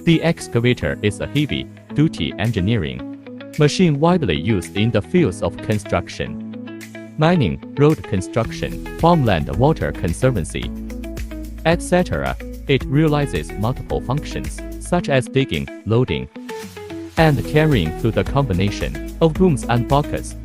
The excavator is a heavy-duty engineering machine widely used in the fields of construction, mining, road construction, farmland water conservancy, etc. It realizes multiple functions, such as digging, loading, and carrying through the combination of booms and buckets.